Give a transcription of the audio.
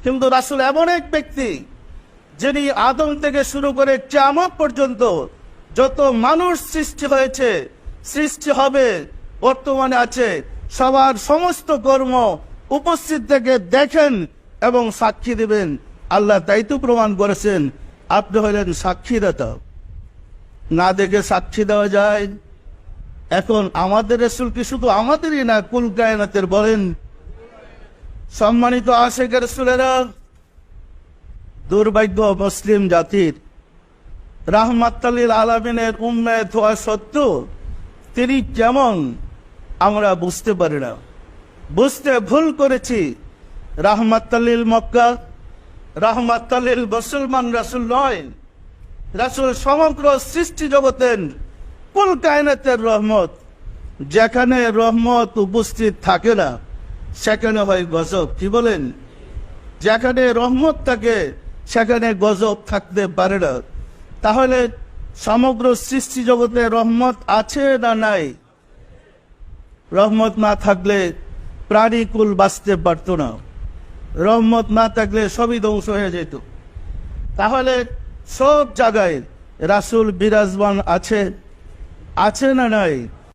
কিন্তু রাসূল এমন এক ব্যক্তি যিনি আদম থেকে শুরু করে কিয়ামত পর্যন্ত যত মানুষ সৃষ্টি হয়েছে, সৃষ্টি হবে, বর্তমানে আছে, সবার সমস্ত কর্ম উপস্থিত থেকে দেখেন এবং সাক্ষী দেবেন। আল্লাহ তাই তো প্রমাণ করেছেন, আপনি হলেন সাক্ষীদাতা। না দেখে সাক্ষী দেওয়া যায়? এখন আমাদের রাসূল কি শুধু আমাদেরই না, কুল কায়নাতের বলেন। সম্মানিত আশিক রাসূলেরা, দুর্ভাগ্য মুসলিম জাতির, রাহমাতুল লিল আলামিনের উম্মত হওয়া সত্ত্বেও তিনি কেমন আমরা বুঝতে পারি না, বুঝতে ভুল করেছি। রাহমাতুল লিল মক্কা, রাহমাতুল লিল মুসলমান রাসূল নয়, রাসূল সমগ্র সৃষ্টি জগতের কুল কায়নাতের রহমত। যেখানে রহমত উপস্থিত থাকে না সেখানে হয় গজব। কি বলেন? যেখানে রহমত থাকে সেখানে গজব থাকতে পারে না। তাহলে সমগ্র সৃষ্টি জগতে রহমত আছে না নাই? রহমত না থাকলে প্রাণীকুল বাঁচতে পারত না, রহমত না থাকলে সবই ধ্বংস হয়ে যেত। তাহলে সব জায়গায় রাসূল বিরাজমান আছে, আছে না নাই?